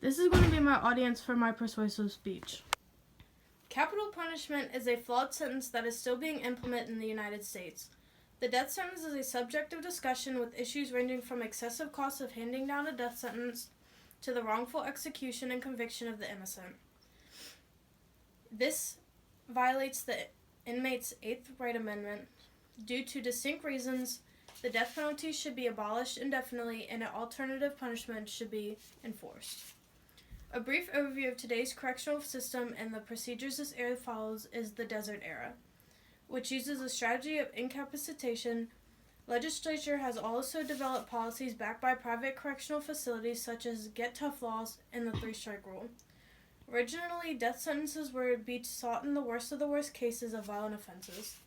This is going to be my audience for my persuasive speech. Capital punishment is a flawed sentence that is still being implemented in the United States. The death sentence is a subject of discussion with issues ranging from excessive costs of handing down a death sentence to the wrongful execution and conviction of the innocent. This violates the inmate's Eighth Right Amendment. Due to distinct reasons, the death penalty should be abolished indefinitely and an alternative punishment should be enforced. A brief overview of today's correctional system and the procedures this era follows is the Desert Era, which uses a strategy of incapacitation. Legislature has also developed policies backed by private correctional facilities such as Get Tough Laws and the Three-Strike Rule. Originally, death sentences were to be sought in the worst of the worst cases of violent offenses.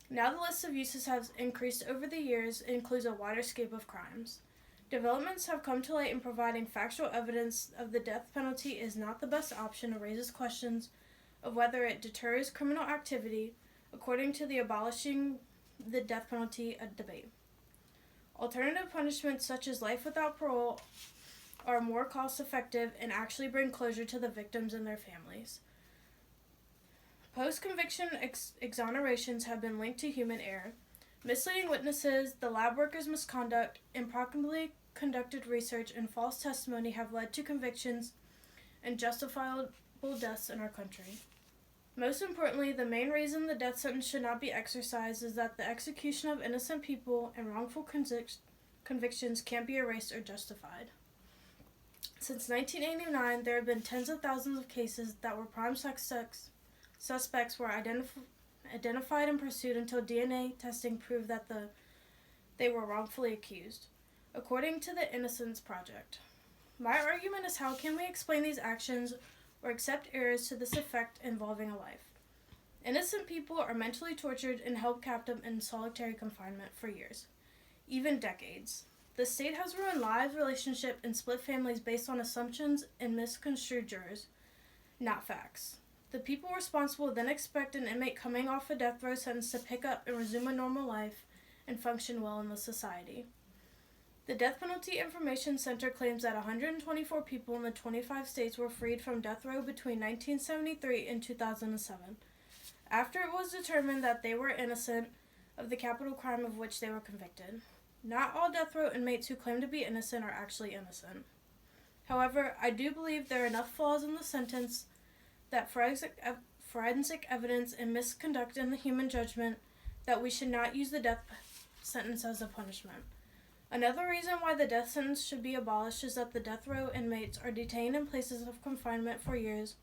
Now the list of uses has increased over the years and includes a wider scope of crimes. Developments have come to light in providing factual evidence of the death penalty is not the best option and raises questions of whether it deters criminal activity, according to the Abolishing the Death Penalty a debate. Alternative punishments such as life without parole are more cost-effective and actually bring closure to the victims and their families. Post-conviction exonerations have been linked to human error. Misleading witnesses, the lab workers' misconduct, improperly conducted research, and false testimony have led to convictions and justifiable deaths in our country. Most importantly, the main reason the death sentence should not be exercised is that the execution of innocent people and wrongful convictions can't be erased or justified. Since 1989, there have been tens of thousands of cases that were prime suspects were identified and pursued until DNA testing proved that they were wrongfully accused, according to the Innocence Project. My argument is, how can we explain these actions or accept errors to this effect involving a life? Innocent people are mentally tortured and held captive in solitary confinement for years, even decades. The state has ruined lives, relationships, and split families based on assumptions and misconstrued jurors, not facts. The people responsible then expect an inmate coming off a death row sentence to pick up and resume a normal life and function well in the society. The Death Penalty Information Center claims that 124 people in the 25 states were freed from death row between 1973 and 2007, after it was determined that they were innocent of the capital crime of which they were convicted. Not all death row inmates who claim to be innocent are actually innocent. However, I do believe there are enough flaws in the sentence that forensic evidence and misconduct in the human judgment that we should not use the death sentence as a punishment. Another reason why the death sentence should be abolished is that the death row inmates are detained in places of confinement for years,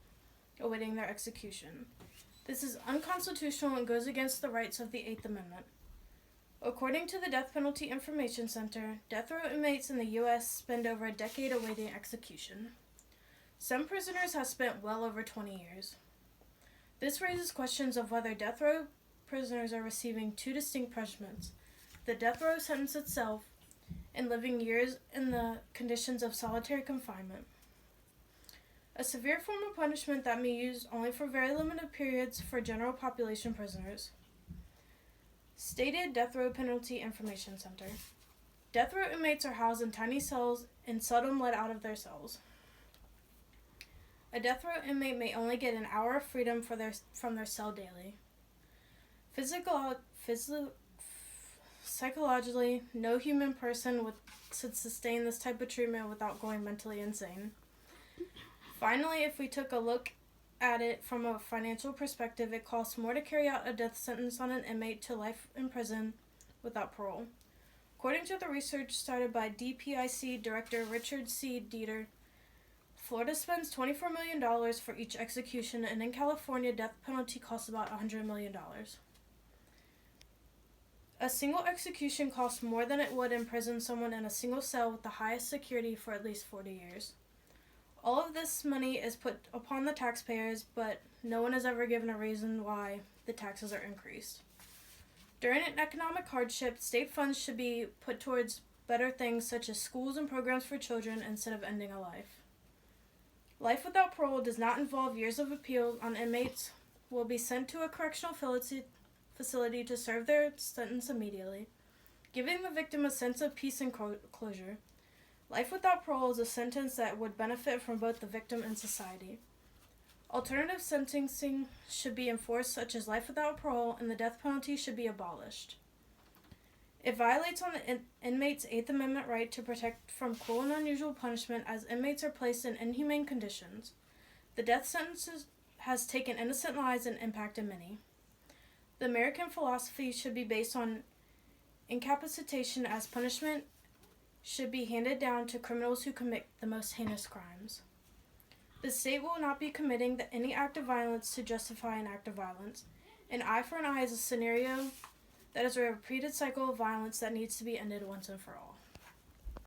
awaiting their execution. This is unconstitutional and goes against the rights of the Eighth Amendment. According to the Death Penalty Information Center, death row inmates in the U.S. spend over a decade awaiting execution. Some prisoners have spent well over 20 years. This raises questions of whether death row prisoners are receiving two distinct punishments: the death row sentence itself and living years in the conditions of solitary confinement. A severe form of punishment that may be used only for very limited periods for general population prisoners. Stated Death Row Penalty Information Center. Death row inmates are housed in tiny cells and seldom let out of their cells. A death row inmate may only get an hour of freedom from their cell daily. Psychologically, no human person should sustain this type of treatment without going mentally insane. Finally, if we took a look at it from a financial perspective, it costs more to carry out a death sentence on an inmate to life in prison without parole. According to the research started by DPIC Director Richard C. Dieter, Florida spends $24 million for each execution, and in California, death penalty costs about $100 million. A single execution costs more than it would imprison someone in a single cell with the highest security for at least 40 years. All of this money is put upon the taxpayers, but no one is ever given a reason why the taxes are increased. During an economic hardship, state funds should be put towards better things such as schools and programs for children instead of ending a life. Life without parole does not involve years of appeal on inmates will be sent to a correctional facility to serve their sentence immediately, giving the victim a sense of peace and closure. Life without parole is a sentence that would benefit from both the victim and society. Alternative sentencing should be enforced, such as life without parole, and the death penalty should be abolished. It violates on the inmate's Eighth Amendment right to protect from cruel and unusual punishment, as inmates are placed in inhumane conditions. The death sentence has taken innocent lives and impacted many. The American philosophy should be based on incapacitation, as punishment should be handed down to criminals who commit the most heinous crimes. The state will not be committing any act of violence to justify an act of violence. An eye for an eye is a scenario that is a repeated cycle of violence that needs to be ended once and for all.